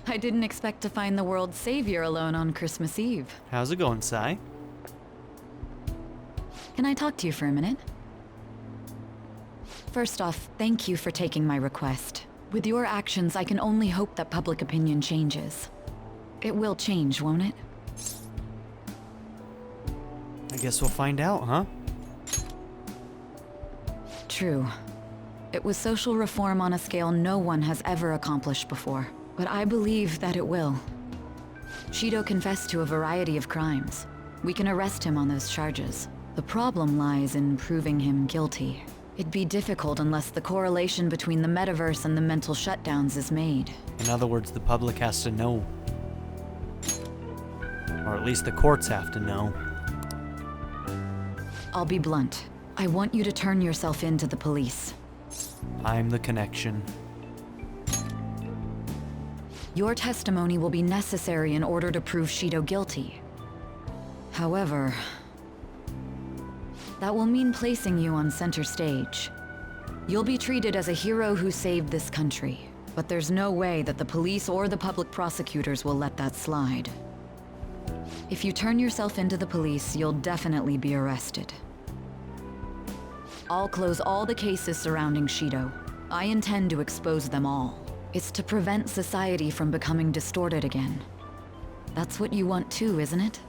I didn't expect to find the world's savior alone on Christmas Eve. How's it going, Sai? Can I talk to you for a minute? First off, thank you for taking my request. With your actions, I can only hope that public opinion changes. It will change, won't it? I guess we'll find out, huh? True. It was social reform on a scale no one has ever accomplished before, but I believe that it will. Shido confessed to a variety of crimes. We can arrest him on those charges. The problem lies in proving him guilty. It'd be difficult unless the correlation between the metaverse and the mental shutdowns is made. In other words, the public has to know. Or at least the courts have to know. I'll be blunt. I want you to turn yourself in to the police. I'm the connection. Your testimony will be necessary in order to prove Shido guilty. However, that will mean placing you on center stage. You'll be treated as a hero who saved this country, but there's no way that the police or the public prosecutors will let that slide. If you turn yourself into the police, you'll definitely be arrested. I'll close all the cases surrounding Shido. I intend to expose them all. It's to prevent society from becoming distorted again. That's what you want too, isn't it?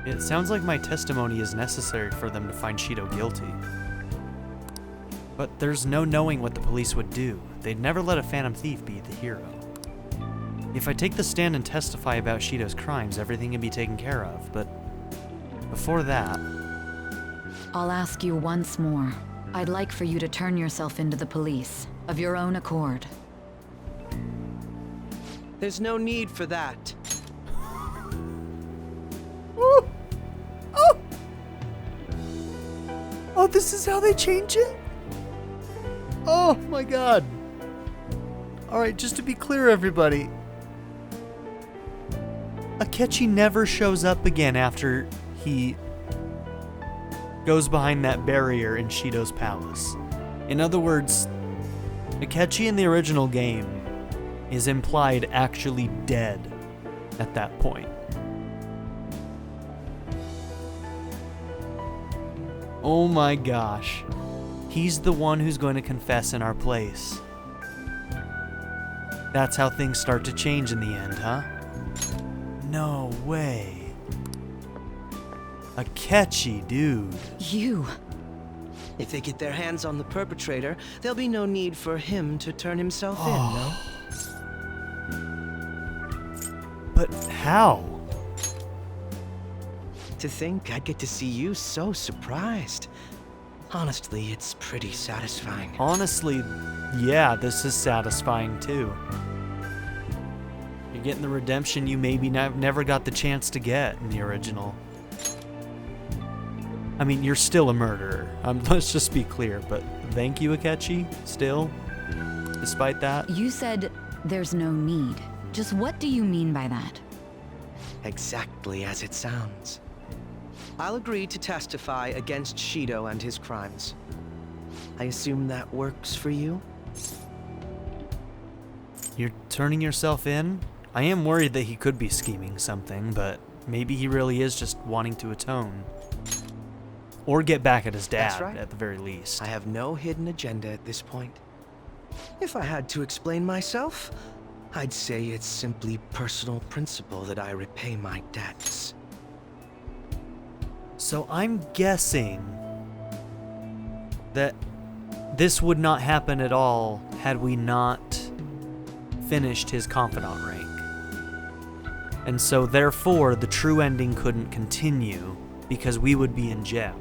It sounds like my testimony is necessary for them to find Shido guilty. But there's no knowing what the police would do. They'd never let a Phantom Thief be the hero. If I take the stand and testify about Shido's crimes, everything can be taken care of, but before that... I'll ask you once more. I'd like for you to turn yourself into the police, of your own accord. There's no need for that. Oh, this is how they change it? Oh my god. Alright, just to be clear, everybody. Akechi never shows up again after he goes behind that barrier in Shido's palace. In other words, Akechi in the original game is implied actually dead at that point. Oh my gosh. He's the one who's going to confess in our place. That's how things start to change in the end, huh? No way. Akechi, dude. You. If they get their hands on the perpetrator, there'll be no need for him to turn himself in, no? But how? To think I'd get to see you so surprised. Honestly, it's pretty satisfying. Honestly, yeah, this is satisfying too. You're getting the redemption you maybe never got the chance to get in the original. I mean, you're still a murderer. Let's just be clear, but thank you, Akechi, still, despite that. You said there's no need. Just what do you mean by that? Exactly as it sounds. I'll agree to testify against Shido and his crimes. I assume that works for you? You're turning yourself in? I am worried that he could be scheming something, but maybe he really is just wanting to atone. Or get back at his dad, That's right. at the very least. I have no hidden agenda at this point. If I had to explain myself, I'd say it's simply personal principle that I repay my debts. So I'm guessing that this would not happen at all had we not finished his confidant rank. And so therefore the true ending couldn't continue because we would be in jail.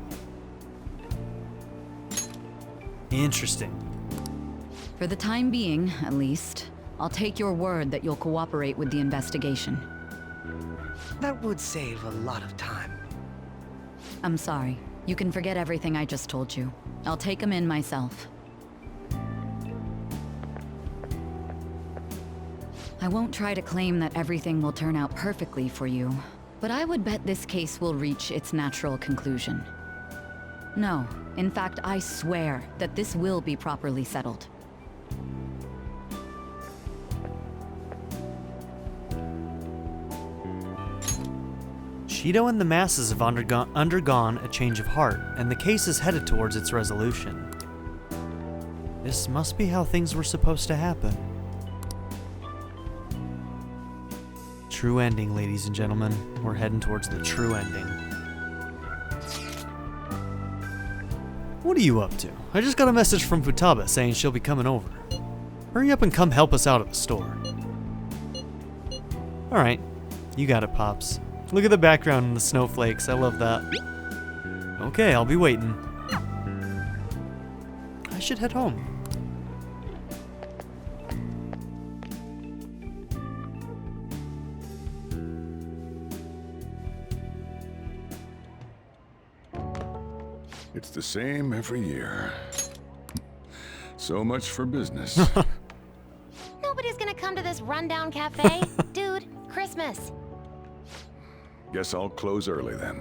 Interesting. For the time being, at least, I'll take your word that you'll cooperate with the investigation. That would save a lot of time. I'm sorry. You can forget everything I just told you. I'll take him in myself. I won't try to claim that everything will turn out perfectly for you, but I would bet this case will reach its natural conclusion. No, in fact, I swear that this will be properly settled. Shido and the masses have undergone a change of heart, and the case is headed towards its resolution. This must be how things were supposed to happen. True ending, ladies and gentlemen. We're heading towards the true ending. What are you up to? I just got a message from Futaba saying she'll be coming over. Hurry up and come help us out at the store. Alright, you got it, Pops. Look at the background and the snowflakes, I love that. Okay, I'll be waiting. I should head home. It's the same every year. So much for business. Nobody's gonna come to this rundown cafe. Dude, Christmas. Guess I'll close early then.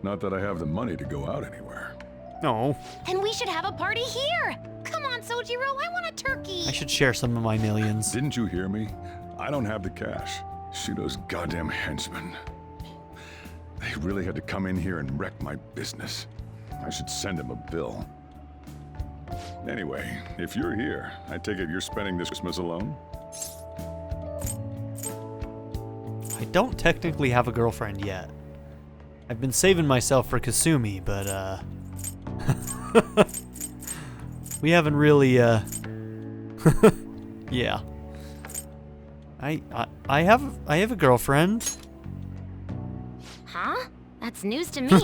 Not that I have the money to go out anywhere. No, Then we should have a party here. Come on, Sojiro, I want a turkey. I should share some of my millions. Didn't you hear me? I don't have the cash. Shido's goddamn henchmen. They really had to come in here and wreck my business. I should send him a bill. Anyway, if you're here, I take it you're spending this Christmas alone? I don't technically have a girlfriend yet. I've been saving myself for Kasumi, but we haven't really yeah. I have a girlfriend. Huh? That's news to me.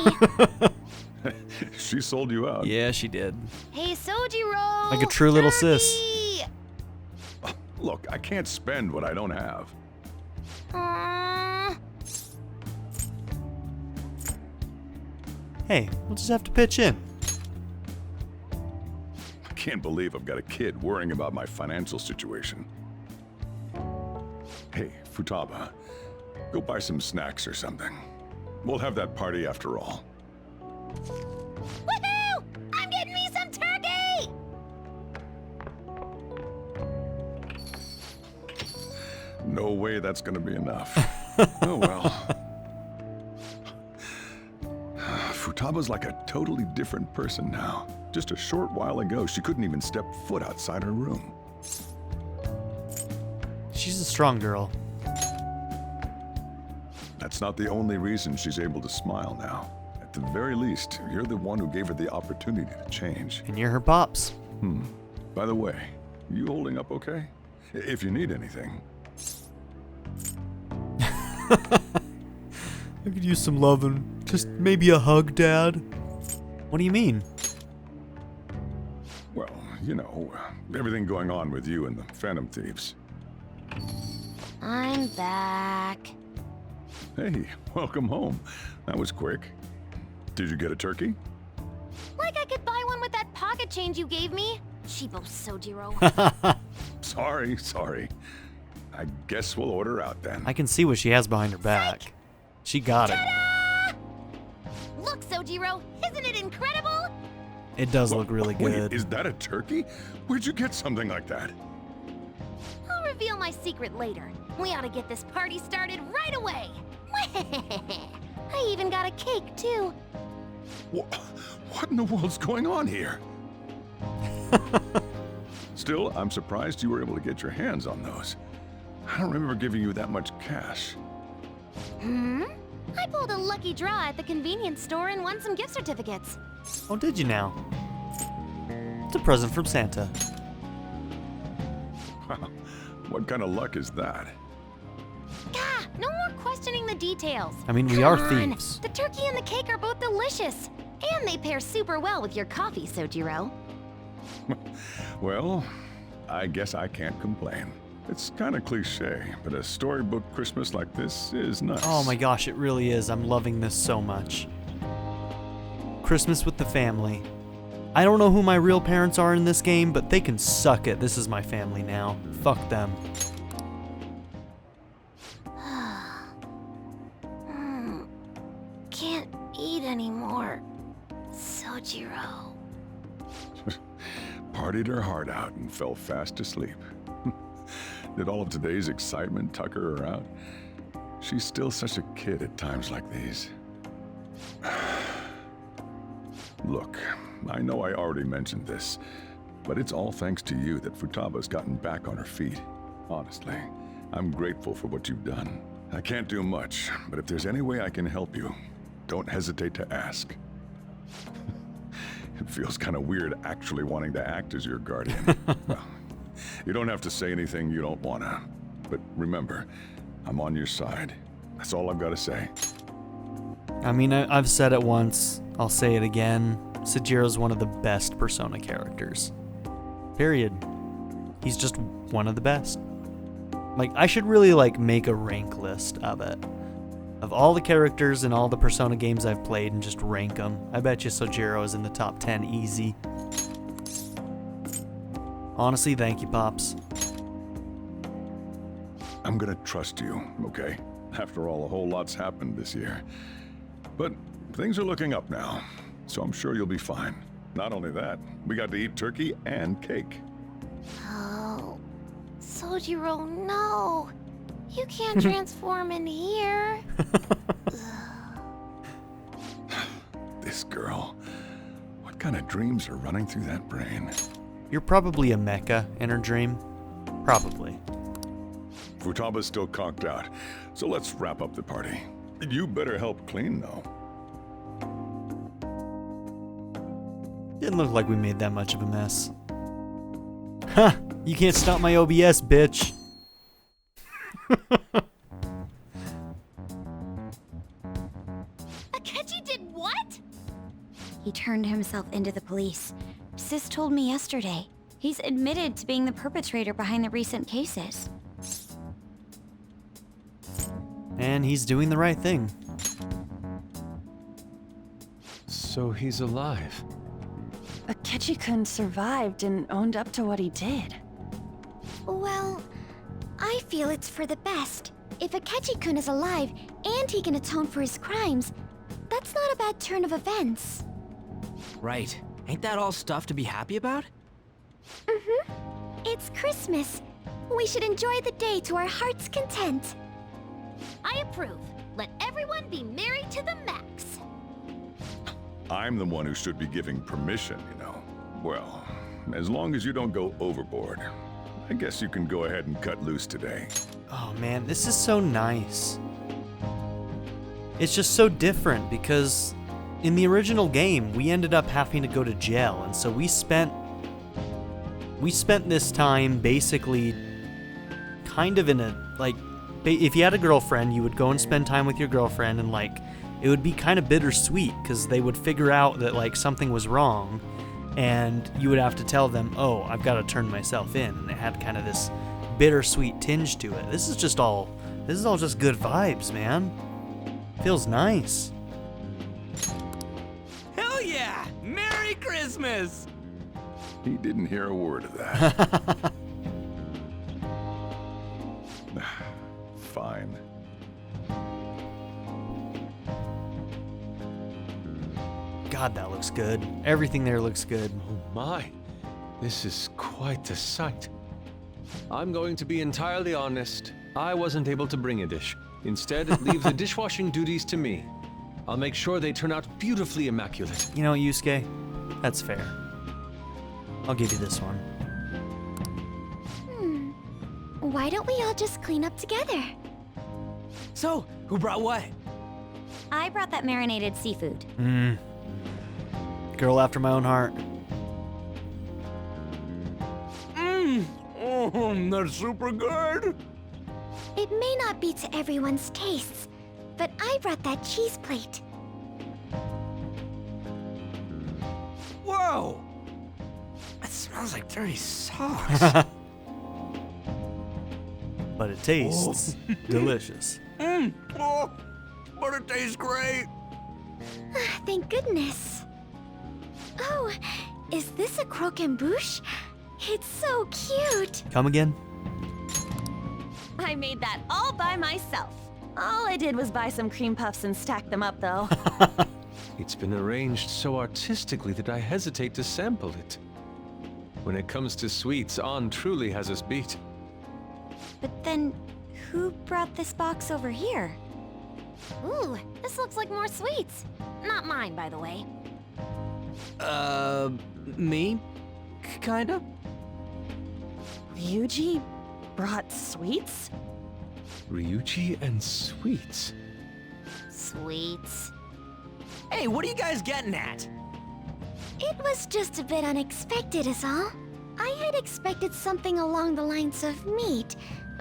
She sold you out. Yeah, she did. Hey, Sojiro. Like a true little sis. turkey! Look, I can't spend what I don't have. Hey, we'll just have to pitch in. I can't believe I've got a kid worrying about my financial situation. Hey, Futaba, go buy some snacks or something. We'll have that party after all. Woohoo! I'm getting me some turkey! No way that's gonna be enough. Oh well. Futaba's like a totally different person now. Just a short while ago, she couldn't even step foot outside her room. She's a strong girl. That's not the only reason she's able to smile now. At the very least, you're the one who gave her the opportunity to change. And you're her pops. By the way, you holding up okay? If you need anything. I could use some loving. Just maybe a hug, Dad. What do you mean? Well, you know, everything going on with you and the Phantom Thieves. I'm back. Hey, welcome home. That was quick. Did you get a turkey? Like I could buy one with that pocket change you gave me. Cheapo Sojiro. Sorry. I guess we'll order out then. I can see what she has behind her back. She got it. Look, Sojiro, isn't it incredible? It does look really Wait, good. is that a turkey? Where'd you get something like that? I'll reveal my secret later. We ought to get this party started right away. I even got a cake, too. What in the world's going on here? Still, I'm surprised you were able to get your hands on those. I don't remember giving you that much cash. I pulled a lucky draw at the convenience store and won some gift certificates. Oh, did you now? It's a present from Santa. What kind of luck is that? Gah, no more questioning the details. I mean, we Come are on. thieves. The turkey and the cake are both delicious. And they pair super well with your coffee, Sojiro. Well, I guess I can't complain. It's kind of cliche, but a storybook Christmas like this is nice. Oh my gosh, it really is. I'm loving this so much. Christmas with the family. I don't know who my real parents are in this game, but they can suck it. This is my family now. Fuck them. Can't eat anymore, Sojiro. Partied her heart out and fell fast asleep. Did all of today's excitement tucker her out? She's still such a kid at times like these. Look, I know I already mentioned this, but it's all thanks to you that Futaba's gotten back on her feet. Honestly, I'm grateful for what you've done. I can't do much, but if there's any way I can help you, don't hesitate to ask. It feels kind of weird actually wanting to act as your guardian. Well, you don't have to say anything you don't wanna. But remember, I'm on your side. That's all I've got to say. I mean, I've said it once, I'll say it again. Sejiro's one of the best Persona characters. Period. He's just one of the best. Like, I should really, make a rank list of it. Of all the characters in all the Persona games I've played and just rank them. I bet you Sojiro is in the top 10 easy. Honestly, thank you, Pops. I'm gonna trust you, okay? After all, a whole lot's happened this year. But things are looking up now, so I'm sure you'll be fine. Not only that, we got to eat turkey and cake. Oh, Sojiro, no. You can't transform in here. This girl. What kind of dreams are running through that brain? You're probably a mecha in her dream. Probably. Futaba's still conked out, so let's wrap up the party. You better help clean, though. Didn't look like we made that much of a mess. Ha! You can't stop my OBS, bitch. Akechi did what? He turned himself into the police. Sis told me yesterday. He's admitted to being the perpetrator behind the recent cases. And he's doing the right thing. So he's alive. Akechi-kun survived and owned up to what he did. Well, I feel it's for the best. If Akechi-kun is alive and he can atone for his crimes, that's not a bad turn of events. Right. Ain't that all stuff to be happy about? Mm-hmm. It's Christmas. We should enjoy the day to our heart's content. I approve. Let everyone be merry to the max. I'm the one who should be giving permission, you know. Well, as long as you don't go overboard, I guess you can go ahead and cut loose today. Oh man, this is so nice. It's just so different because in the original game, we ended up having to go to jail, and so we spent this time basically kind of in a, if you had a girlfriend, you would go and spend time with your girlfriend, and it would be kind of bittersweet because they would figure out that something was wrong, and you would have to tell them, oh, I've got to turn myself in, and it had kind of this bittersweet tinge to it. This is all just good vibes, man. Feels nice. Hell yeah! Merry Christmas! He didn't hear a word of that. Fine. God, that looks good. Everything there looks good. Oh my, this is quite the sight. I'm going to be entirely honest. I wasn't able to bring a dish. Instead, leave the dishwashing duties to me. I'll make sure they turn out beautifully immaculate. You know, Yusuke, that's fair. I'll give you this one. Why don't we all just clean up together? So, who brought what? I brought that marinated seafood. Girl after my own heart. Oh, that's super good! It may not be to everyone's tastes, but I brought that cheese plate. Whoa! That smells like dirty sauce. But it tastes delicious. Oh, but it tastes great! Thank goodness. Oh, is this a croquembouche? It's so cute. Come again? I made that all by myself. All I did was buy some cream puffs and stack them up, though. It's been arranged so artistically that I hesitate to sample it. When it comes to sweets, An truly has us beat. But then, who brought this box over here? Ooh, this looks like more sweets. Not mine, by the way. Me? Kinda? Ryuji brought sweets? Ryuji and sweets. Sweets. Hey, what are you guys getting at? It was just a bit unexpected is all. I had expected something along the lines of meat.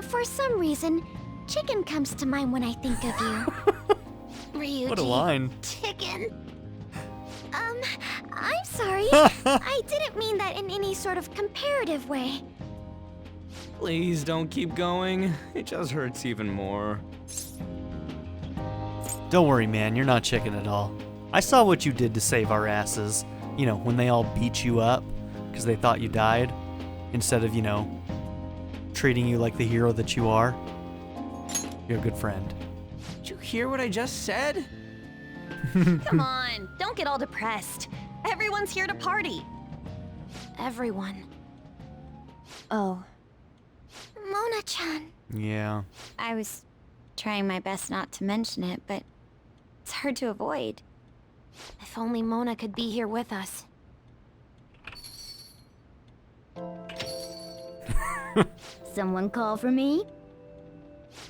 For some reason, chicken comes to mind when I think of you. Ryuji. What a line. Chicken. I'm sorry. I didn't mean that in any sort of comparative way. Please don't keep going. It just hurts even more. Don't worry, man, you're not chicken at all. I saw what you did to save our asses. You know, when they all beat you up because they thought you died, instead of, treating you like the hero that you are. You're a good friend. Did you hear what I just said? Come on, don't get all depressed. Everyone's here to party. Everyone. Oh. Mona-chan. Yeah. I was trying my best not to mention it, but it's hard to avoid. If only Mona could be here with us. Someone call for me?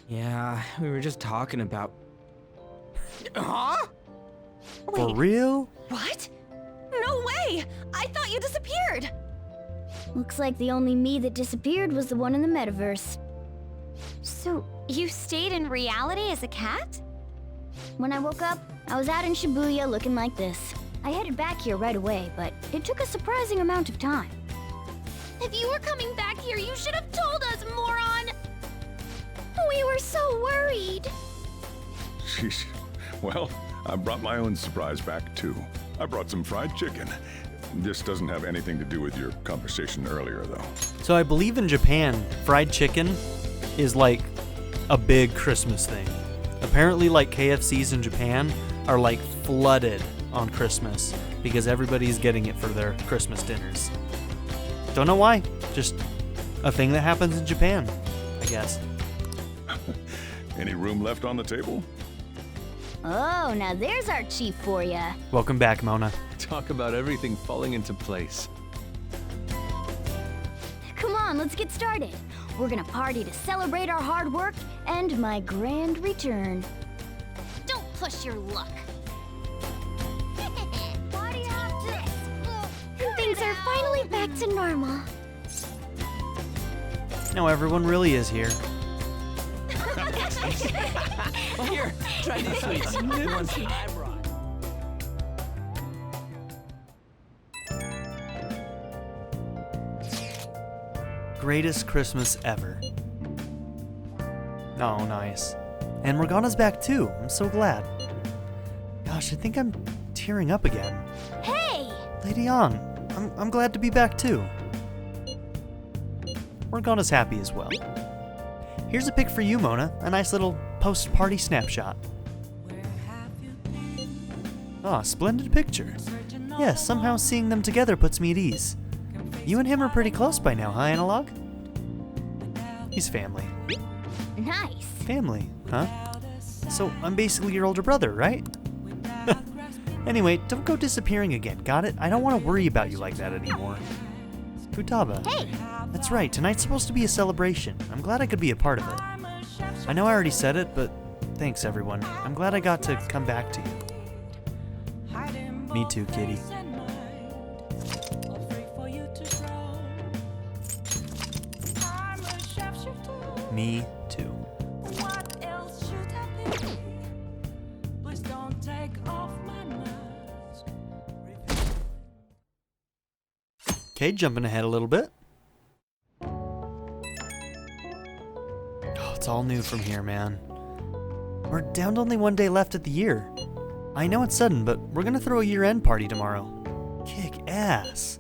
Yeah, we were just talking about... Huh? For real? What? No way! I thought you disappeared! Looks like the only me that disappeared was the one in the metaverse. So, you stayed in reality as a cat? When I woke up, I was out in Shibuya looking like this. I headed back here right away, but it took a surprising amount of time. If you were coming back here, you should have told us, moron! We were so worried. Sheesh. Well, I brought my own surprise back, too. I brought some fried chicken. This doesn't have anything to do with your conversation earlier, though. So I believe in Japan, fried chicken is like a big Christmas thing. Apparently, like KFCs in Japan are like flooded on Christmas because everybody's getting it for their Christmas dinners. Don't know why, just a thing that happens in Japan, I guess. Any room left on the table? Oh, now there's our chief for ya. Welcome back, Mona. Talk about everything falling into place. Come on, let's get started. We're gonna party to celebrate our hard work and my grand return. Don't push your luck. Party after this. Things are finally back to normal. Now everyone really is here. Here, try these sweets. The ones I brought. Greatest Christmas ever. Oh, nice. And Morgana's back too. I'm so glad. Gosh, I think I'm tearing up again. Hey! Lady Yang, I'm glad to be back too. Morgana's happy as well. Here's a pic for you, Mona. A nice little post-party snapshot. Ah, splendid picture. Yes, somehow seeing them together puts me at ease. You and him are pretty close by now, huh, Analog? He's family. Nice. Family, huh? So I'm basically your older brother, right? Anyway, don't go disappearing again, got it? I don't want to worry about you like that anymore. Futaba. Hey! That's right, tonight's supposed to be a celebration. I'm glad I could be a part of it. I know I already said it, but thanks everyone. I'm glad I got to come back to you. Me too, kitty. Me too. Okay, jumping ahead a little bit. Oh, it's all new from here, man. We're down to only one day left at the year. I know it's sudden, but we're gonna throw a year-end party tomorrow. Kick ass.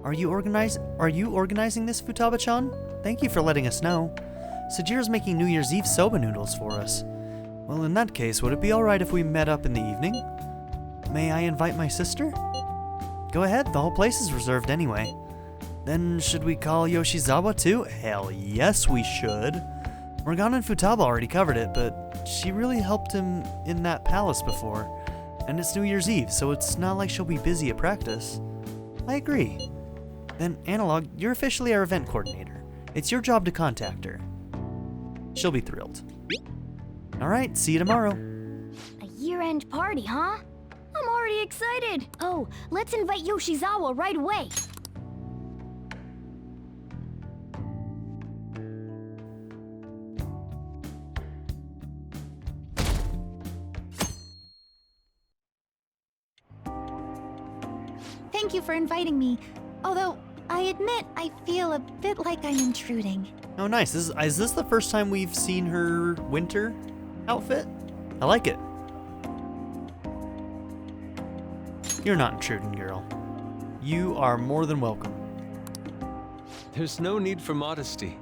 Are you organizing this, Futaba-chan? Thank you for letting us know. Sajira's making New Year's Eve soba noodles for us. Well, in that case, would it be alright if we met up in the evening? May I invite my sister? Go ahead, the whole place is reserved anyway. Then should we call Yoshizawa too? Hell yes we should. Morgana and Futaba already covered it, but she really helped him in that palace before. And it's New Year's Eve, so it's not like she'll be busy at practice. I agree. Then, Analog, you're officially our event coordinator. It's your job to contact her. She'll be thrilled. Alright, see you tomorrow. A year-end party, huh? I'm already excited. Oh, let's invite Yoshizawa right away. Thank you for inviting me. Although, I admit I feel a bit like I'm intruding. Oh, nice. Is this the first time we've seen her winter outfit? I like it. You're not intruding, girl. You are more than welcome. There's no need for modesty.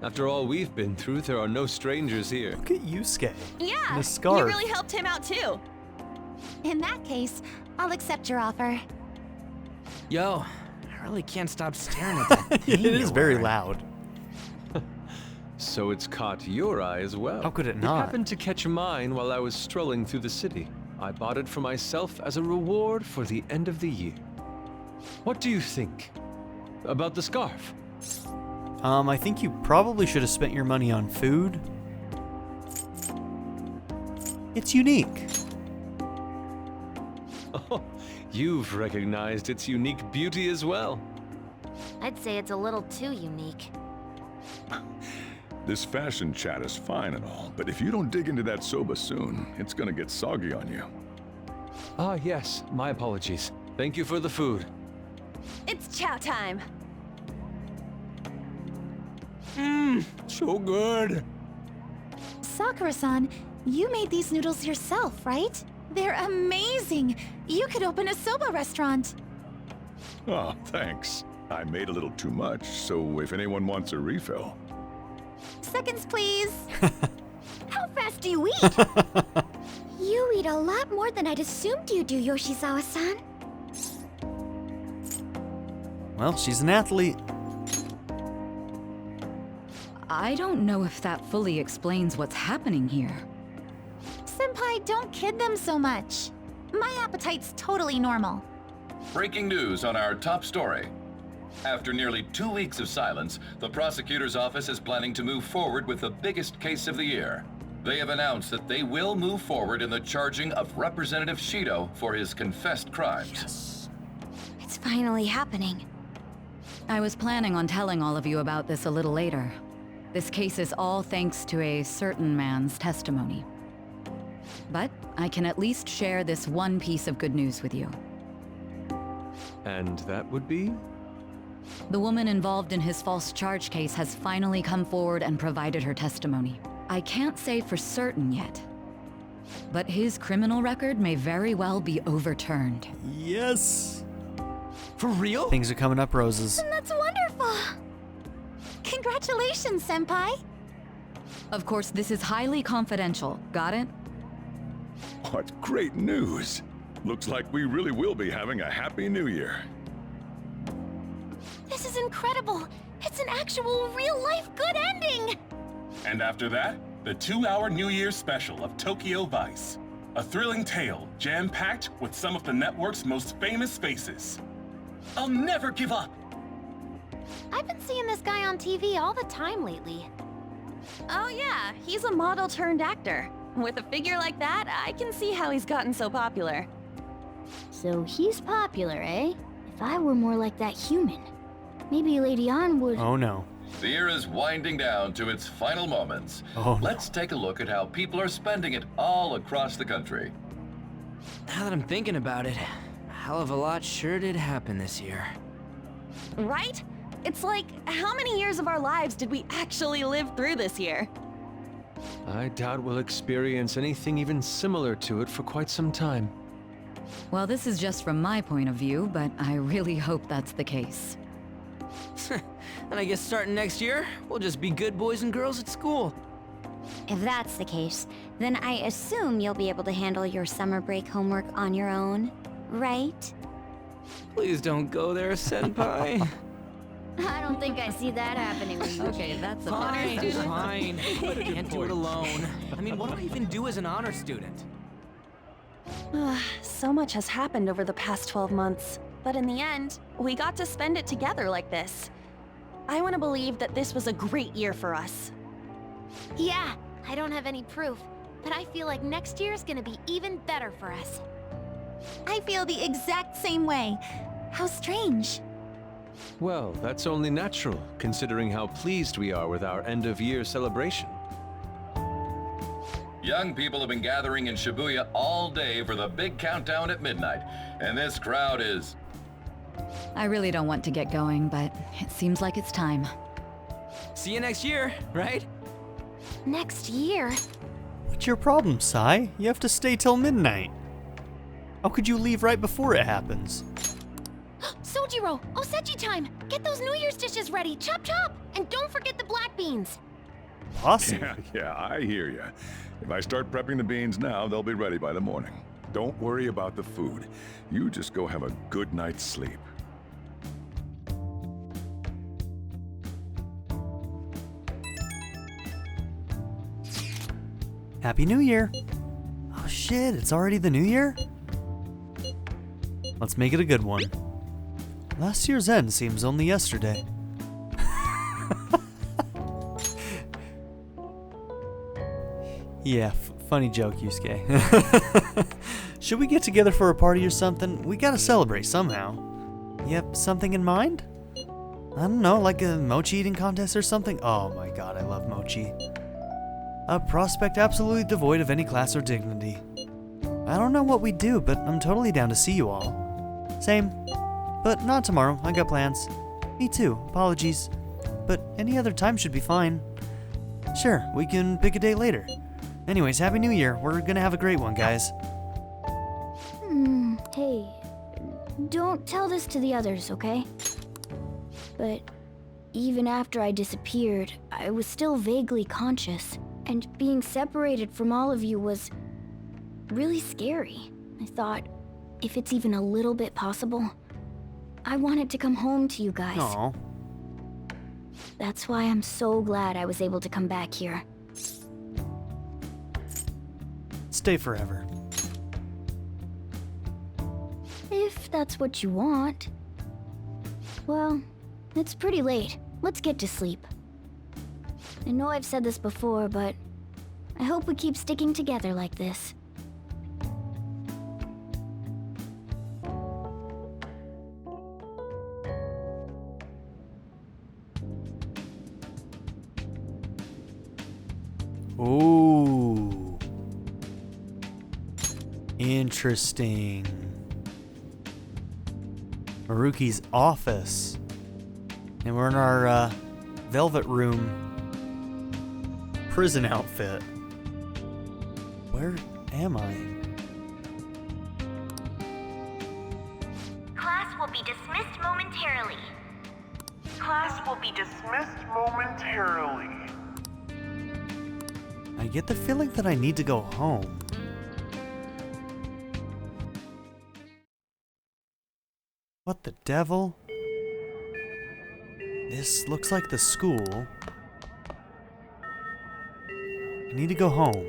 After all we've been through, there are no strangers here. Look at Yusuke. Yeah, The scarf. you really helped him out too. In that case, I'll accept your offer. Yo, I really can't stop staring at that It thing is you're very wearing. loud. So it's caught your eye as well. How could it It not? happened to catch mine while I was strolling through the city. I bought it for myself as a reward for the end of the year. What do you think about the scarf? I think you probably should have spent your money on food. It's unique. Oh, you've recognized its unique beauty as well. I'd say it's a little too unique. This fashion chat is fine and all, but if you don't dig into that soba soon, it's gonna get soggy on you. Ah, yes, my apologies. Thank you for the food. It's chow time. So good. Sakura-san, you made these noodles yourself, right? They're amazing! You could open a soba restaurant. Oh, thanks. I made a little too much, so if anyone wants a refill. Seconds, please. How fast do you eat? You eat a lot more than I'd assumed you do, Yoshizawa-san. Well, she's an athlete. I don't know if that fully explains what's happening here. Senpai, don't kid them so much. My appetite's totally normal. Breaking news on our top story. After nearly 2 weeks of silence, the prosecutor's office is planning to move forward with the biggest case of the year. They have announced that they will move forward in the charging of Representative Shido for his confessed crimes. It's finally happening. I was planning on telling all of you about this a little later. This case is all thanks to a certain man's testimony. But I can at least share this one piece of good news with you. And that would be? The woman involved in his false charge case has finally come forward and provided her testimony. I can't say for certain yet, but his criminal record may very well be overturned. Yes. For real? Things are coming up roses. That's wonderful. Congratulations, Senpai. Of course, this is highly confidential. Got it? What great news! Looks like we really will be having a happy new year. This is incredible. It's an actual real-life good ending. And after that, the 2-hour New Year's special of Tokyo Vice. A thrilling tale, jam-packed with some of the network's most famous faces. I'll never give up! I've been seeing this guy on TV all the time lately. Oh yeah, he's a model turned actor. With a figure like that, I can see how he's gotten so popular. So he's popular, eh? If I were more like that human, maybe Lady An would... Oh no. The year is winding down to its final moments. Oh, no. Let's take a look at how people are spending it all across the country. Now that I'm thinking about it, a hell of a lot sure did happen this year. Right? It's like, how many years of our lives did we actually live through this year? I doubt we'll experience anything even similar to it for quite some time. Well, this is just from my point of view, but I really hope that's the case. And I guess starting next year, we'll just be good boys and girls at school. If that's the case, then I assume you'll be able to handle your summer break homework on your own, right? Please don't go there, Senpai. I don't think I see that happening with you. Okay, that's a Fine, bit. fine. Can't do it alone. I mean, what do I even do as an honor student? So much has happened over the past 12 months, but in the end, we got to spend it together like this. I want to believe that this was a great year for us. Yeah, I don't have any proof, but I feel like next year's gonna be even better for us. I feel the exact same way. How strange. Well, that's only natural, considering how pleased we are with our end-of-year celebration. Young people have been gathering in Shibuya all day for the big countdown at midnight, and this crowd is... I really don't want to get going, but it seems like it's time. See you next year, right? Next year? What's your problem, Sai? You have to stay till midnight. How could you leave right before it happens? Sojiro, Osechi time! Get those New Year's dishes ready, chop chop! And don't forget the black beans! Awesome. Yeah, I hear ya. If I start prepping the beans now, they'll be ready by the morning. Don't worry about the food. You just go have a good night's sleep. Happy New Year. Oh shit, it's already the new year? Let's make it a good one. Last year's end seems only yesterday. Yeah, funny joke, Yusuke. Should we get together for a party or something? We gotta celebrate somehow. You have something in mind? I don't know, like a mochi eating contest or something? Oh my god, I love mochi. A prospect absolutely devoid of any class or dignity. I don't know what we'd do, but I'm totally down to see you all. Same. But not tomorrow, I got plans. Me too, apologies. But any other time should be fine. Sure, we can pick a date later. Anyways, Happy New Year. We're gonna have a great one, guys. Hey, don't tell this to the others, okay? But even after I disappeared, I was still vaguely conscious. And being separated from all of you was really scary. I thought, if it's even a little bit possible, I wanted to come home to you guys. Aww. That's why I'm so glad I was able to come back here. Stay forever. If that's what you want. Well, it's pretty late. Let's get to sleep. I know I've said this before, but I hope we keep sticking together like this. Ooh. Interesting. Maruki's office. And we're in our velvet room prison outfit. Where am I? Class will be dismissed momentarily. Class will be dismissed momentarily. I get the feeling that I need to go home. What the devil? This looks like the school. I need to go home.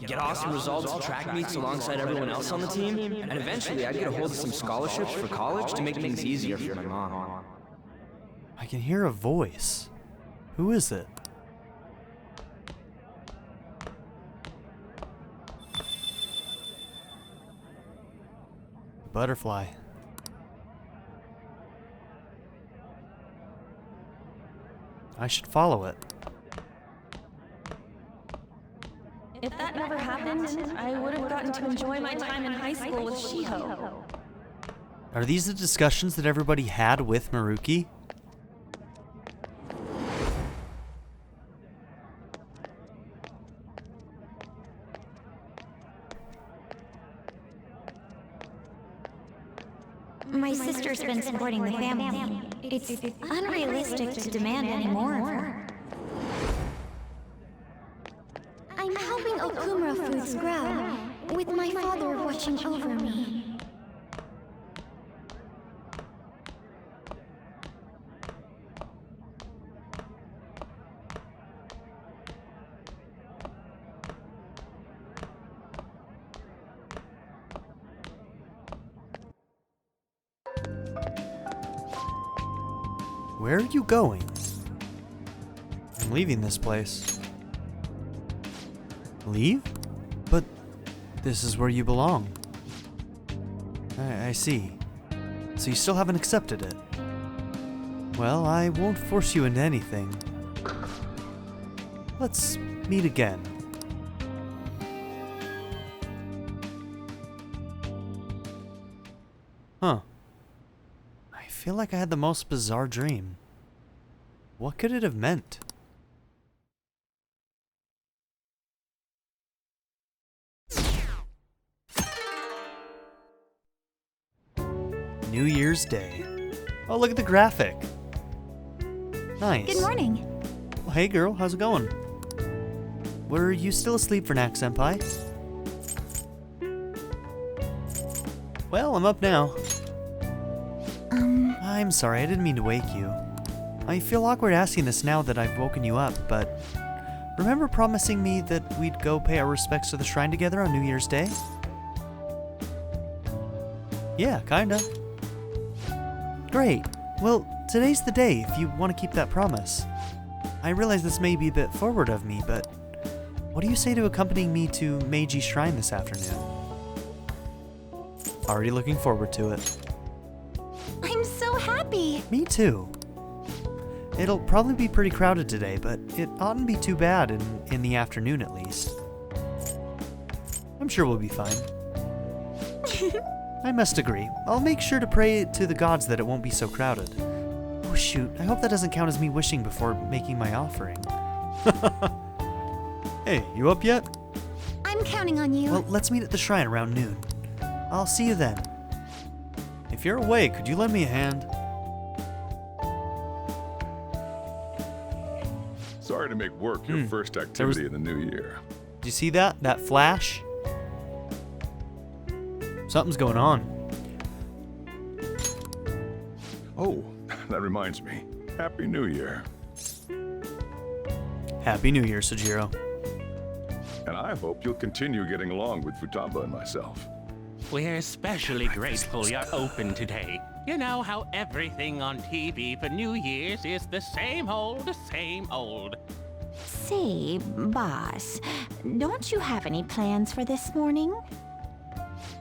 Get awesome results at track meets alongside everyone else on the team, and eventually I'd get a hold of some scholarships for college to make things easier for my mom. I can hear a voice. Who is it? Butterfly. I should follow it. If that never happened, I would have gotten to enjoy my time in high school with Shiho. Are these the discussions that everybody had with Maruki? My sister's been supporting the family. It's unrealistic to demand any more of her. I'm helping Okumura Foods grow, with my father watching over me. Where are you going? I'm leaving this place. Leave? But this is where you belong. I see. So you still haven't accepted it? Well, I won't force you into anything. Let's meet again. Huh. I feel like I had the most bizarre dream. What could it have meant? New Year's Day. Oh, look at the graphic. Nice. Good morning. Well, hey girl, how's it going? Were you still asleep for Nak Senpai? Well, I'm up now. I'm sorry, I didn't mean to wake you. I feel awkward asking this now that I've woken you up, but remember promising me that we'd go pay our respects to the shrine together on New Year's Day? Yeah, kinda. Great. Well, today's the day if you want to keep that promise. I realize this may be a bit forward of me, but what do you say to accompanying me to Meiji Shrine this afternoon? Already looking forward to it. I'm so happy. Me too. It'll probably be pretty crowded today, but it oughtn't be too bad in the afternoon at least. I'm sure we'll be fine. I must agree. I'll make sure to pray to the gods that it won't be so crowded. Oh shoot, I hope that doesn't count as me wishing before making my offering. Hey, you up yet? I'm counting on you. Well, let's meet at the shrine around noon. I'll see you then. If you're awake, could you lend me a hand? Sorry to make work your first activity in the new year. Did you see that? That flash? Something's going on. Oh, that reminds me. Happy New Year. Happy New Year, Sojiro. And I hope you'll continue getting along with Futaba and myself. We're especially grateful you're open today. You know how everything on TV for New Year's is the same old, same old. Say, boss, don't you have any plans for this morning?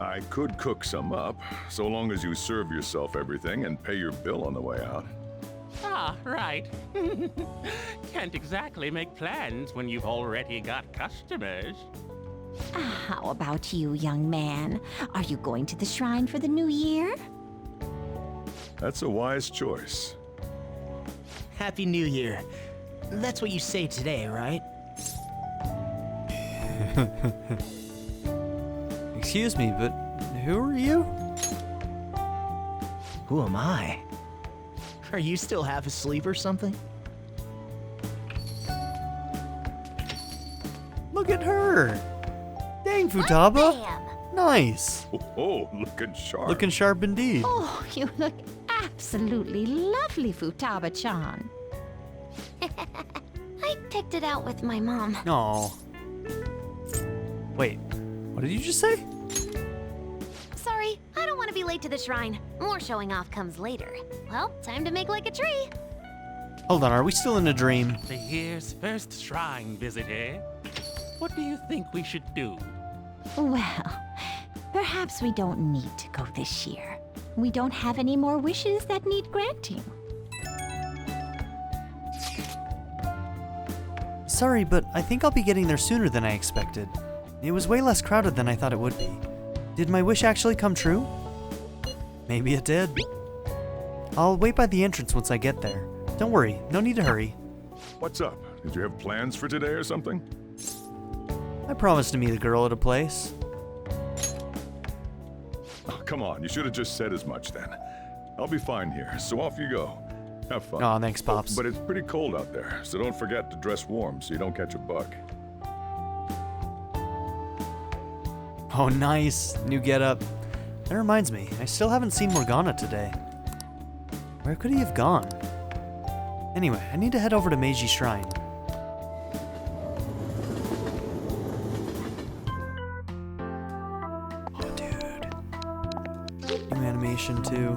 I could cook some up, so long as you serve yourself everything and pay your bill on the way out. Ah, right. Can't exactly make plans when you've already got customers. How about you, young man? Are you going to the shrine for the new year? That's a wise choice. Happy New Year. That's what you say today, right? Excuse me, but who are you? Who am I? Are you still half asleep or something? Look at her! Dang, Futaba! Nice! Oh, looking sharp. Looking sharp indeed. Oh, you look absolutely lovely, Futaba-chan. I picked it out with my mom. Aw. Wait, what did you just say? Sorry, I don't want to be late to the shrine. More showing off comes later. Well, time to make like a tree. Hold on, are we still in a dream? The year's first shrine visit, eh? What do you think we should do? Well, perhaps we don't need to go this year. We don't have any more wishes that need granting. Sorry, but I think I'll be getting there sooner than I expected. It was way less crowded than I thought it would be. Did my wish actually come true? Maybe it did. I'll wait by the entrance once I get there. Don't worry, no need to hurry. What's up? Did you have plans for today or something? I promised to meet a girl at a place. Oh, come on, you should have just said as much then. I'll be fine here, so off you go. Have fun. Aw, thanks, Pops. But it's pretty cold out there, so don't forget to dress warm so you don't catch a bug. Oh, nice. New getup. That reminds me, I still haven't seen Morgana today. Where could he have gone? Anyway, I need to head over to Meiji Shrine. Oh, dude. New animation, too.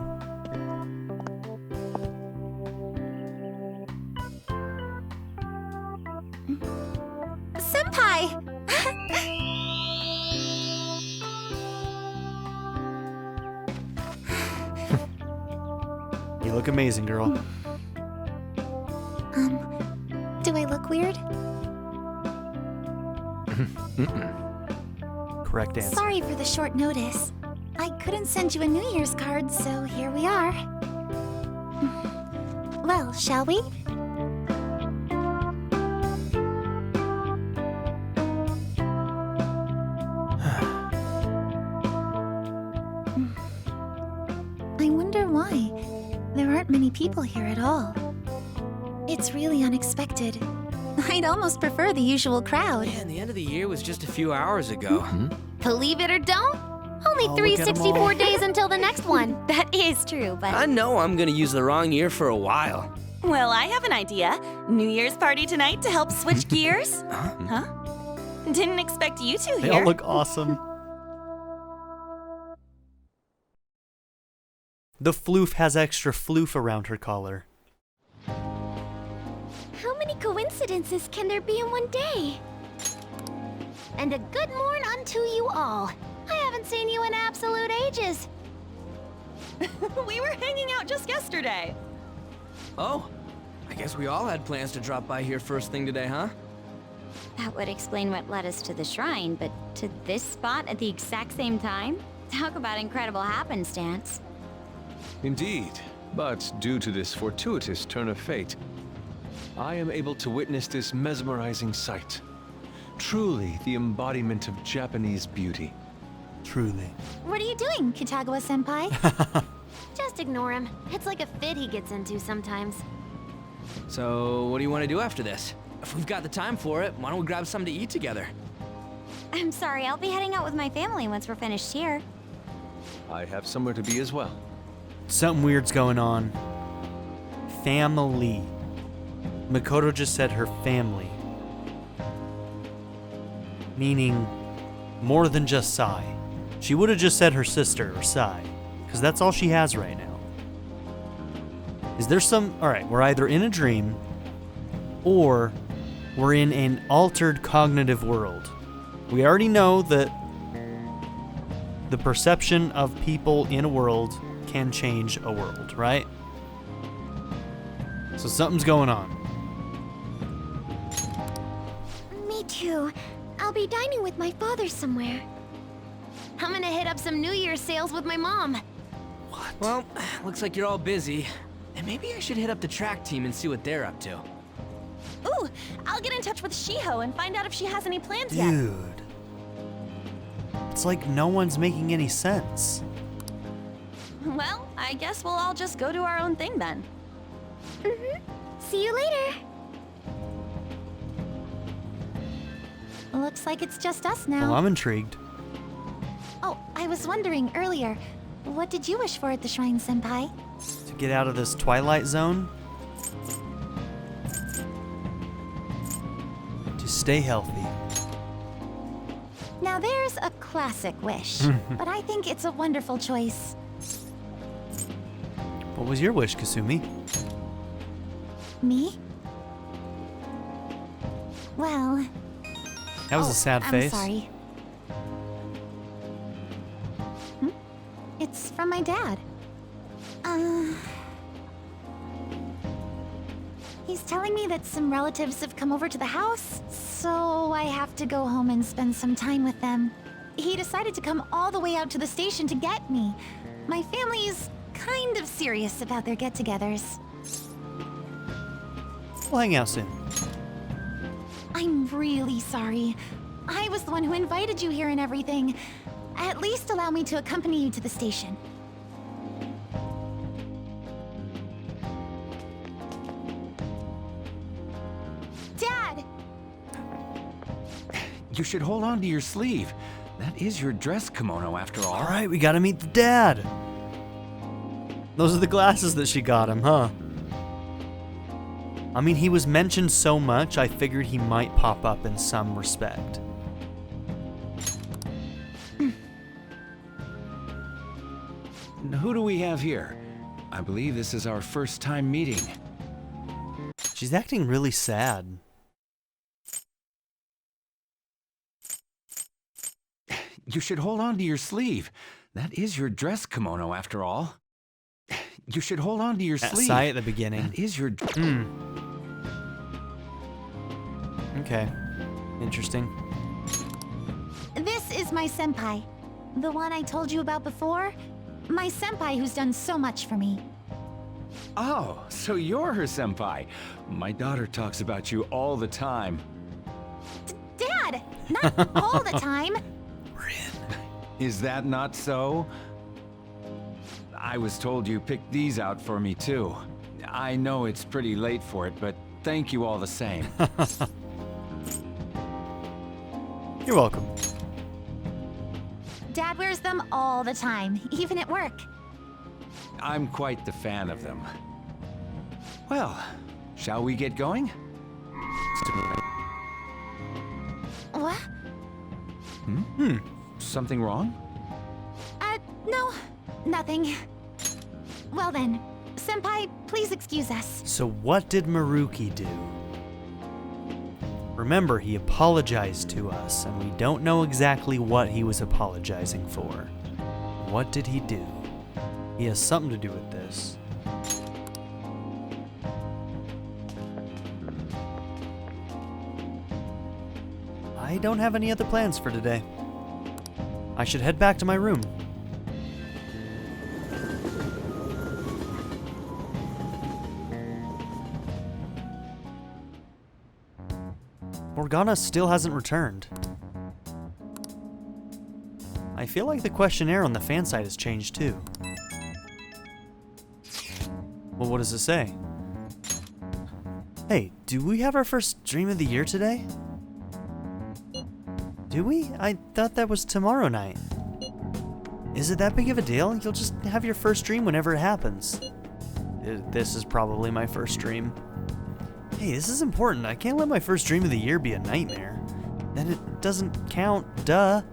Senpai! You look amazing, girl. Do I look weird? Correct answer. Sorry for the short notice. I couldn't send you a New Year's card, so here we are. Well, shall we? I wonder why. There aren't many people here at all. It's really unexpected. I'd almost prefer the usual crowd. Yeah, and the end of the year was just a few hours ago. Believe it or don't, only Oh, look at 'em 364 all. days until the next one. That is true, but I know I'm gonna use the wrong year for a while. Well, I have an idea. New Year's party tonight to help switch gears? Huh? Didn't expect you two They here. all look awesome. The floof has extra floof around her collar. how many coincidences can there be in one day? And a good morn unto you all. I haven't seen you in absolute ages. We were hanging out just yesterday. Oh, I guess we all had plans to drop by here first thing today, huh? That would explain what led us to the shrine, but to this spot at the exact same time? Talk about incredible happenstance. Indeed, but due to this fortuitous turn of fate, I am able to witness this mesmerizing sight. Truly the embodiment of Japanese beauty. Truly. What are you doing, Kitagawa-senpai? Just ignore him. It's like a fit he gets into sometimes. So, what do you want to do after this? If we've got the time for it, why don't we grab something to eat together? I'm sorry, I'll be heading out with my family once we're finished here. I have somewhere to be as well. Something weird's going on. Family. Makoto just said her family. Meaning more than just Sai. She would have just said her sister or Sai, because that's all she has right now. Is there some... Alright, we're either in a dream, or we're in an altered cognitive world. We already know that the perception of people in a world can change a world, right? So something's going on. Me too. I'll be dining with my father somewhere. I'm gonna hit up some New Year's sales with my mom. Well, looks like you're all busy. And maybe I should hit up the track team and see what they're up to. Ooh, I'll get in touch with Shiho and find out if she has any plans yet. Dude. It's like no one's making any sense. Well, I guess we'll all just go do our own thing then. See you later. Looks like it's just us now. Well, I'm intrigued. Oh, I was wondering earlier, what did you wish for at the shrine, Senpai? To get out of this twilight zone. To stay healthy. Now there's a classic wish, but I think it's a wonderful choice. What was your wish, Kasumi? Me? Well... That was a sad face. I'm sorry. It's from my dad. He's telling me that some relatives have come over to the house, so I have to go home and spend some time with them. He decided to come all the way out to the station to get me. My family's kind of serious about their get-togethers. We'll hang out soon. I'm really sorry. I was the one who invited you here and everything. At least allow me to accompany you to the station. Dad! You should hold on to your sleeve. That is your dress kimono after all. Alright, we gotta meet the dad. Those are the glasses that she got him, huh? I mean, he was mentioned so much, I figured he might pop up in some respect. Who do we have here? I believe this is our first time meeting. She's acting really sad. You should hold on to your sleeve. That is your dress kimono, after all. You should hold on to your That sleeve. sigh at the beginning. That is your... Okay. Interesting. This is my senpai. The one I told you about before. My senpai who's done so much for me. Oh, so you're her senpai. My daughter talks about you all the time. Dad! Not all the time. Is that not so? I was told you picked these out for me too. I know it's pretty late for it, but thank you all the same. You're welcome. Dad wears them all the time, even at work. I'm quite the fan of them. Well, shall we get going? What? Something wrong? No, nothing. Well then, senpai, please excuse us. So what did Maruki do? Remember, he apologized to us, and we don't know exactly what he was apologizing for. What did he do? He has something to do with this. I don't have any other plans for today. I should head back to my room. Morgana still hasn't returned. I feel like the questionnaire on the fan site has changed too. Well, what does it say? Hey, do we have our first dream of the year today? Do we? I thought that was tomorrow night. Is it that big of a deal? You'll just have your first dream whenever it happens. This is probably my first dream. Hey, this is important. I can't let my first dream of the year be a nightmare. Then it doesn't count, duh.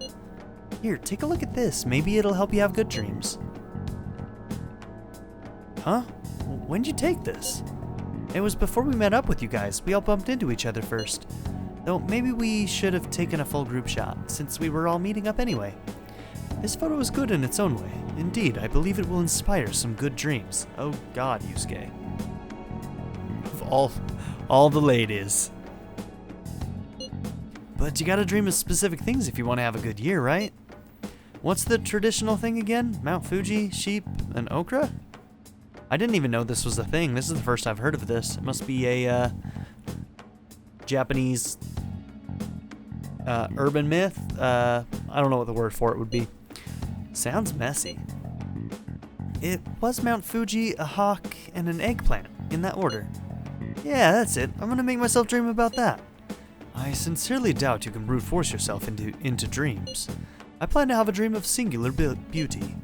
Here, take a look at this. Maybe it'll help you have good dreams. Huh? When'd you take this? It was before we met up with you guys. We all bumped into each other first. Though maybe we should have taken a full group shot, since we were all meeting up anyway. This photo is good in its own way. Indeed, I believe it will inspire some good dreams. Oh god, Yusuke. Of all the ladies. But you gotta dream of specific things if you want to have a good year, right? What's the traditional thing again? Mount Fuji, sheep, and okra? I didn't even know this was a thing. This is the first I've heard of this. It must be a Japanese urban myth. I don't know what the word for it would be. Sounds messy. It was Mount Fuji, a hawk, and an eggplant, in that order. Yeah, that's it. I'm gonna make myself dream about that. I sincerely doubt you can brute force yourself into dreams. I plan to have a dream of singular beauty.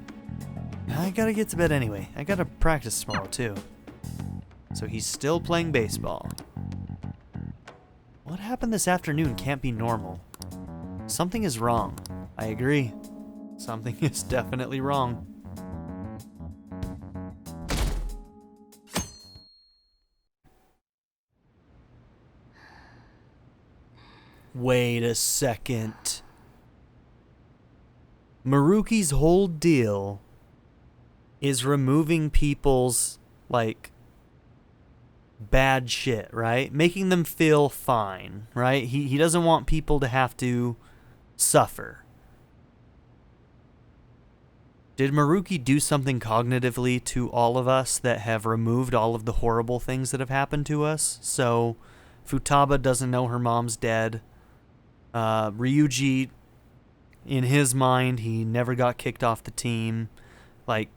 I gotta get to bed anyway. I gotta practice tomorrow too. So he's still playing baseball. What happened this afternoon can't be normal. Something is wrong. I agree. Something is definitely wrong. Wait a second. Maruki's whole deal is removing people's, like, bad shit, right? Making them feel fine, right? He doesn't want people to have to suffer. Did Maruki do something cognitively to all of us that have removed all of the horrible things that have happened to us? So, Futaba doesn't know her mom's dead. Ryuji, in his mind, he never got kicked off the team. Like,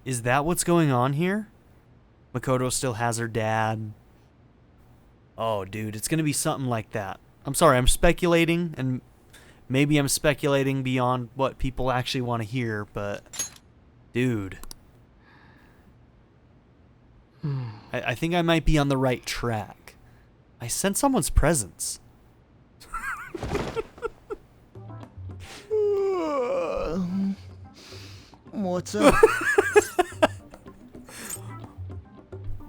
is that what's going on here? Makoto still has her dad. Oh, dude, it's gonna be something like that. I'm sorry, I'm speculating, and maybe I'm speculating beyond what people actually want to hear, but dude. I think I might be on the right track. I sense someone's presence. What's up?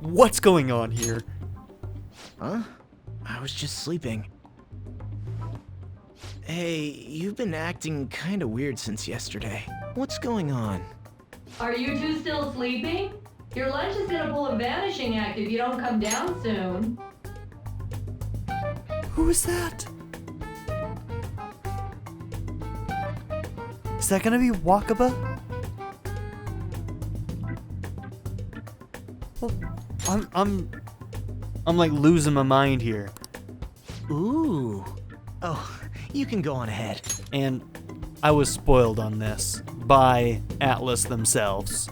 What's going on here? Huh? I was just sleeping. Hey, you've been acting kinda weird since yesterday. What's going on? Are you two still sleeping? Your lunch is gonna pull a vanishing act if you don't come down soon. Who is that? Is that gonna be Wakaba? Well, I'm like losing my mind here. Ooh. Oh, you can go on ahead. And I was spoiled on this by Atlus themselves.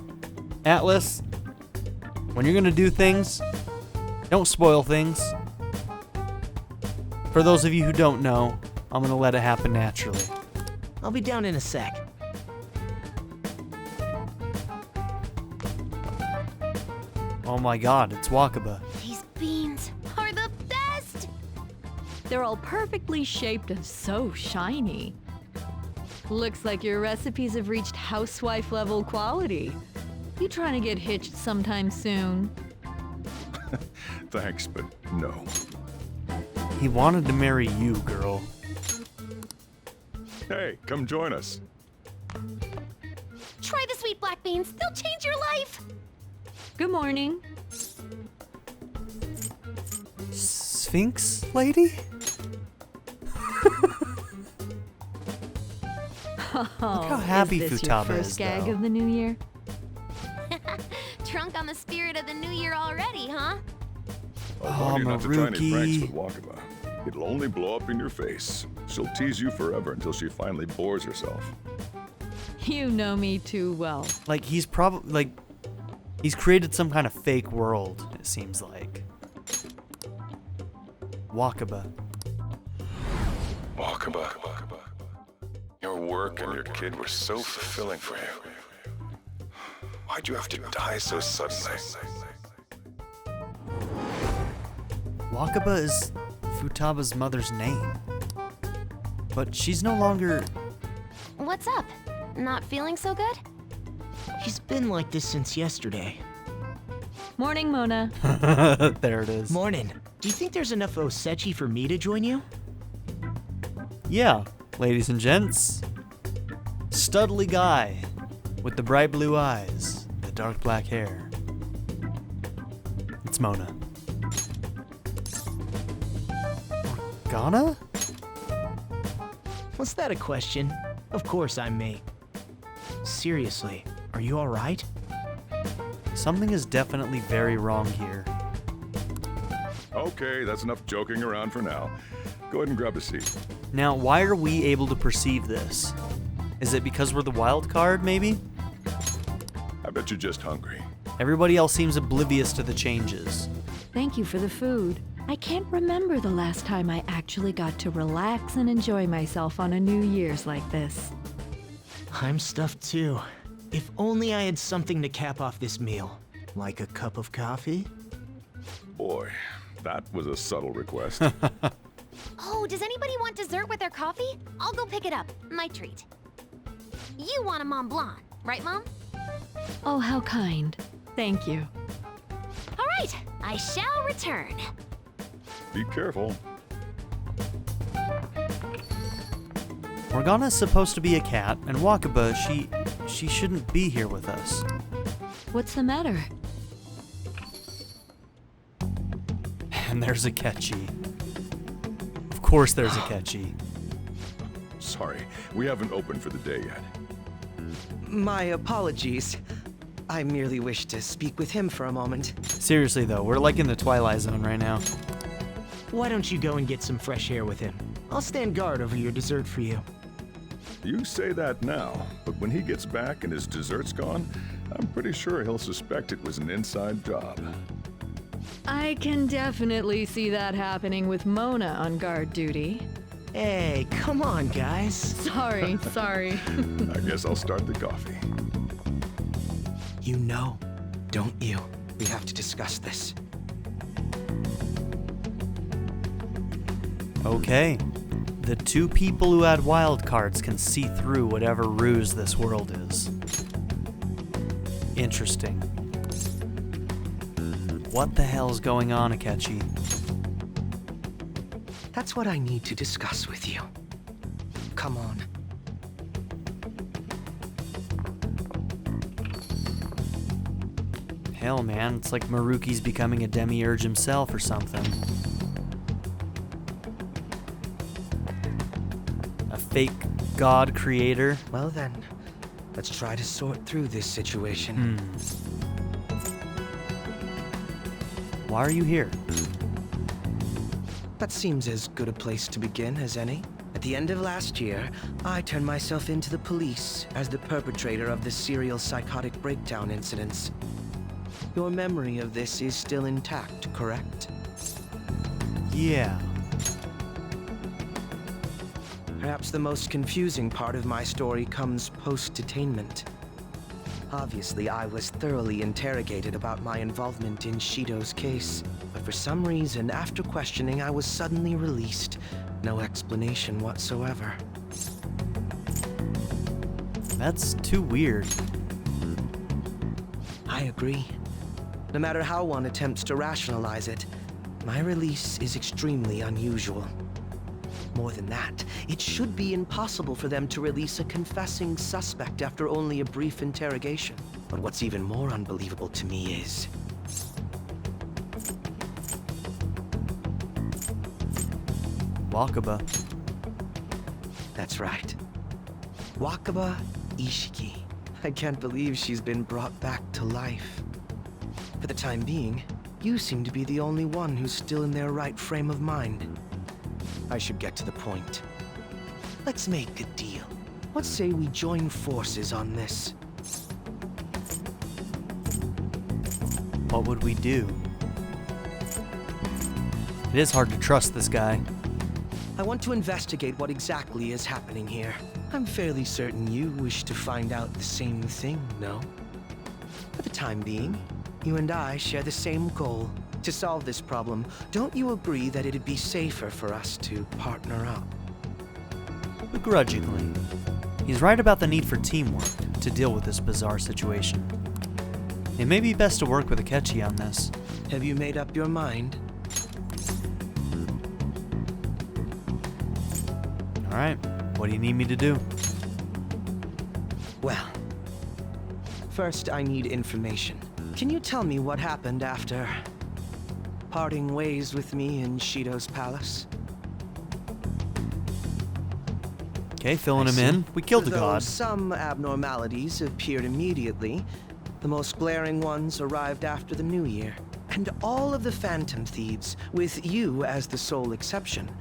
Atlus, when you're gonna do things, don't spoil things. For those of you who don't know, I'm gonna let it happen naturally. I'll be down in a sec. Oh my god, it's Wakaba. These beans are the best! They're all perfectly shaped and so shiny. Looks like your recipes have reached housewife level quality. You trying to get hitched sometime soon? Thanks, but no. He wanted to marry you, girl. Hey, come join us. Try the sweet black beans, they'll change your life! Good morning. Sphinx lady? Oh, Look how happy is this Futaba your first is, gag though. of the new year? Drunk on the spirit of the new year already, huh? I'll warn you not to try any pranks Maruki. with Wakaba. It'll only blow up in your face. She'll tease you forever until she finally bores herself. You know me too well. Like, he's probably, like, he's created some kind of fake world, it seems like. Wakaba. Wakaba. Your work and your kid were so fulfilling for you. Why'd you have to die so suddenly? Wakaba is Futaba's mother's name. But she's no longer... What's up? Not feeling so good? He's been like this since yesterday. Morning, Mona. There it is. Morning. Do you think there's enough Osechi for me to join you? Yeah, ladies and gents. Studly guy with the bright blue eyes, the dark black hair. It's Mona. Morgana? Was that a question? Of course I'm me. Seriously, are you alright? Something is definitely very wrong here. Okay, that's enough joking around for now. Go ahead and grab a seat. Now, why are we able to perceive this? Is it because we're the wild card, maybe? I bet you're just hungry. Everybody else seems oblivious to the changes. Thank you for the food. I can't remember the last time I actually got to relax and enjoy myself on a New Year's like this. I'm stuffed too. If only I had something to cap off this meal. Like a cup of coffee? Boy, that was a subtle request. Oh, does anybody want dessert with their coffee? I'll go pick it up. My treat. You want a Mont Blanc, right, Mom? Oh, how kind. Thank you. All right, I shall return. Be careful. Morgana's supposed to be a cat, and Wakaba, she shouldn't be here with us. What's the matter? And there's Akechi. Of course there's Akechi. Sorry, we haven't opened for the day yet. My apologies. I merely wish to speak with him for a moment. Seriously though, we're like in the Twilight Zone right now. Why don't you go and get some fresh air with him? I'll stand guard over your dessert for you. You say that now, but when he gets back and his dessert's gone, I'm pretty sure he'll suspect it was an inside job. I can definitely see that happening with Mona on guard duty. Hey, come on, guys. Sorry. I guess I'll start the coffee. You know, don't you? We have to discuss this. Okay. The two people who had wildcards can see through whatever ruse this world is. Interesting. What the hell's going on, Akechi? That's what I need to discuss with you. come on. Hell, man, it's like Maruki's becoming a demiurge himself or something. A fake god creator. Well then, let's try to sort through this situation. Why are you here? That seems as good a place to begin as any. At the end of last year, I turned myself into the police as the perpetrator of the serial psychotic breakdown incidents. Your memory of this is still intact, correct? Yeah. Perhaps the most confusing part of my story comes post-detainment. Obviously, I was thoroughly interrogated about my involvement in Shido's case, but for some reason, after questioning, I was suddenly released. No explanation whatsoever. That's too weird. I agree. No matter how one attempts to rationalize it, my release is extremely unusual. More than that, it should be impossible for them to release a confessing suspect after only a brief interrogation. But what's even more unbelievable to me is... Wakaba. That's right. Wakaba Ishiki. I can't believe she's been brought back to life. For the time being, you seem to be the only one who's still in their right frame of mind. I should get to the point. Let's make a deal. Let's say we join forces on this. What would we do? It is hard to trust this guy. I want to investigate what exactly is happening here. I'm fairly certain you wish to find out the same thing, no? For the time being, you and I share the same goal. To solve this problem, don't you agree that it'd be safer for us to partner up? Begrudgingly. He's right about the need for teamwork to deal with this bizarre situation. It may be best to work with Akechi on this. Have you made up your mind? Alright, what do you need me to do? Well, first I need information. Can you tell me what happened after parting ways with me in Shido's palace? Okay, filling him in. We killed the Though god. some abnormalities appeared immediately, the most glaring ones arrived after the new year. And all of the Phantom Thieves, with you as the sole exception,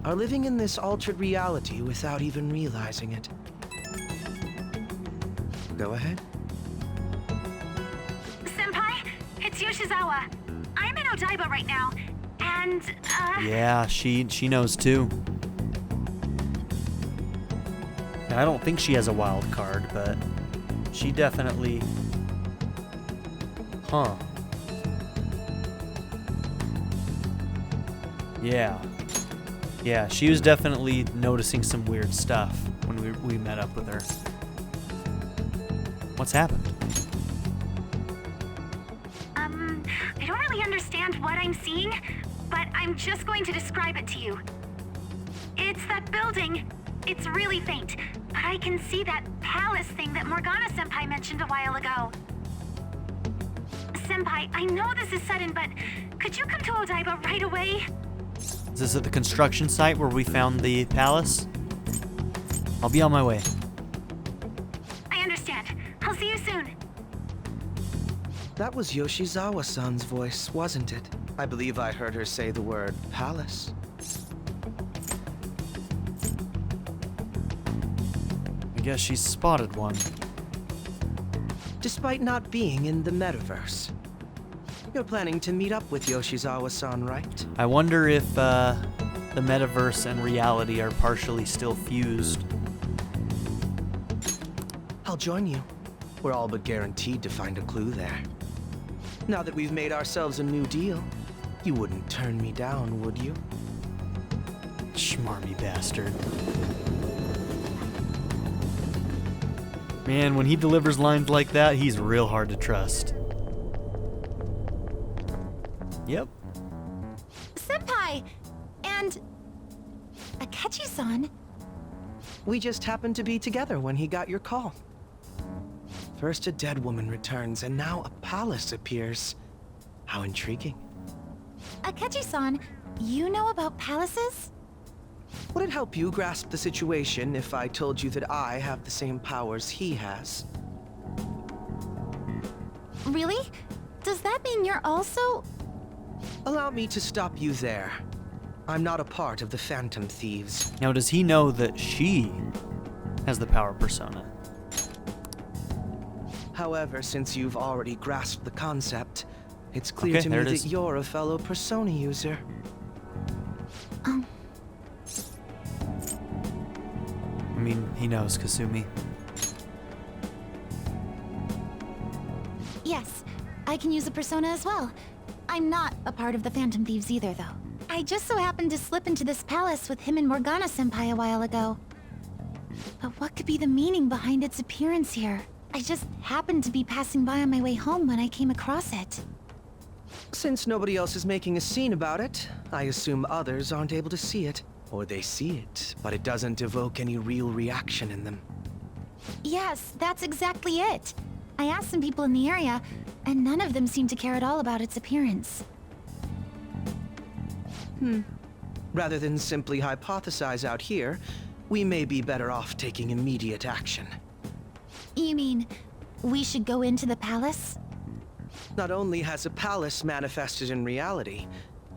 are living in this altered reality without even realizing it. Go ahead. Senpai, it's Yoshizawa. I'm in Odaiba right now, and, Yeah, she knows too. Now, I don't think she has a wild card, but she definitely... Huh. Yeah. Yeah, she was definitely noticing some weird stuff when we met up with her. What's happened? I don't really understand what I'm seeing, but I'm just going to describe it to you. It's that building. It's really faint, but I can see that palace thing that Morgana-senpai mentioned a while ago. Senpai, I know this is sudden, but could you come to Odaiba right away? Is this at the construction site where we found the palace? I'll be on my way. I understand. I'll see you soon. That was Yoshizawa-san's voice, wasn't it? I believe I heard her say the word palace. I guess she's spotted one. Despite not being in the metaverse. You're planning to meet up with Yoshizawa-san, right? I wonder if the metaverse and reality are partially still fused. I'll join you. We're all but guaranteed to find a clue there. Now that we've made ourselves a new deal, you wouldn't turn me down, would you? Schmarmy bastard. Man, when he delivers lines like that, he's real hard to trust. Yep. Senpai! And... Akechi-san? We just happened to be together when he got your call. First a dead woman returns, and now a palace appears. How intriguing. Akechi-san, you know about palaces? Would it help you grasp the situation if I told you that I have the same powers he has? Really? Does that mean you're also... Allow me to stop you there. I'm not a part of the Phantom Thieves. Now, does he know that she has the power persona? However, since you've already grasped the concept, it's clear to me that you're a fellow Persona user. I mean, he knows, Kasumi. Yes, I can use a persona as well. I'm not a part of the Phantom Thieves either, though. I just so happened to slip into this palace with him and Morgana-senpai a while ago. But what could be the meaning behind its appearance here? I just happened to be passing by on my way home when I came across it. Since nobody else is making a scene about it, I assume others aren't able to see it. Or they see it, but it doesn't evoke any real reaction in them. Yes, that's exactly it. I asked some people in the area, and none of them seemed to care at all about its appearance. Rather than simply hypothesize out here, we may be better off taking immediate action. You mean, we should go into the palace? Not only has a palace manifested in reality,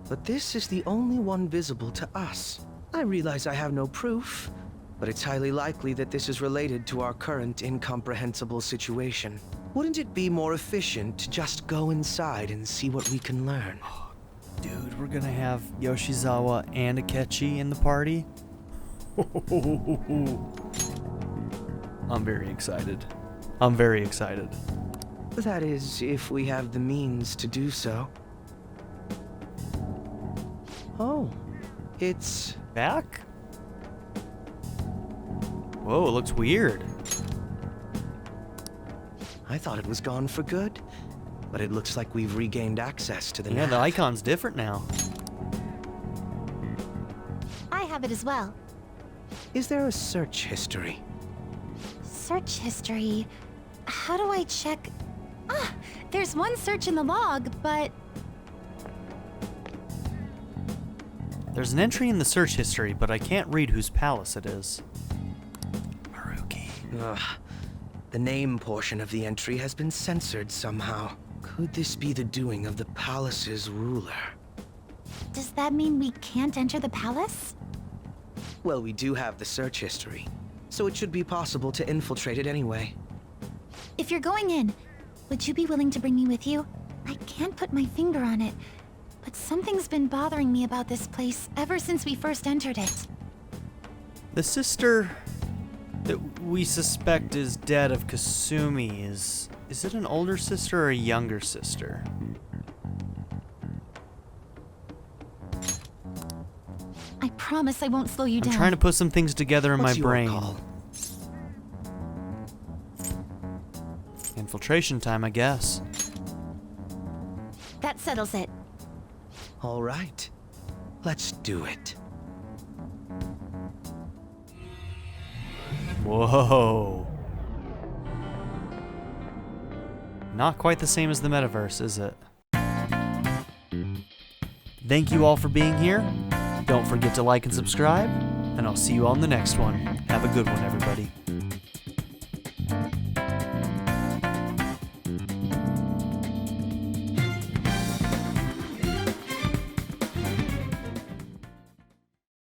but this is the only one visible to us. I realize I have no proof, but it's highly likely that this is related to our current incomprehensible situation. Wouldn't it be more efficient to just go inside and see what we can learn? Dude, we're gonna have Yoshizawa and Akechi in the party? I'm very excited. I'm very excited. That is, if we have the means to do so. Oh, it's... back? Whoa, it looks weird. I thought it was gone for good, but it looks like we've regained access to the Yeah, nav. the icon's different now. I have it as well. Is there a search history? Search history... How do I check... Ah, there's one search in the log, but... There's an entry in the search history, but I can't read whose palace it is. Ugh. The name portion of the entry has been censored somehow. Could this be the doing of the palace's ruler? Does that mean we can't enter the palace? Well, we do have the search history, so it should be possible to infiltrate it anyway. If you're going in, would you be willing to bring me with you? I can't put my finger on it, but something's been bothering me about this place ever since we first entered it. The sister that we suspect is dead of Kasumi is it an older sister or a younger sister? I promise I won't slow you down. I'm trying to put some things together in What's my your brain. call? Infiltration time, I guess. That settles it. All right, let's do it. Whoa. Not quite the same as the metaverse, is it? Thank you all for being here. Don't forget to like and subscribe, and I'll see you on the next one. Have a good one, everybody.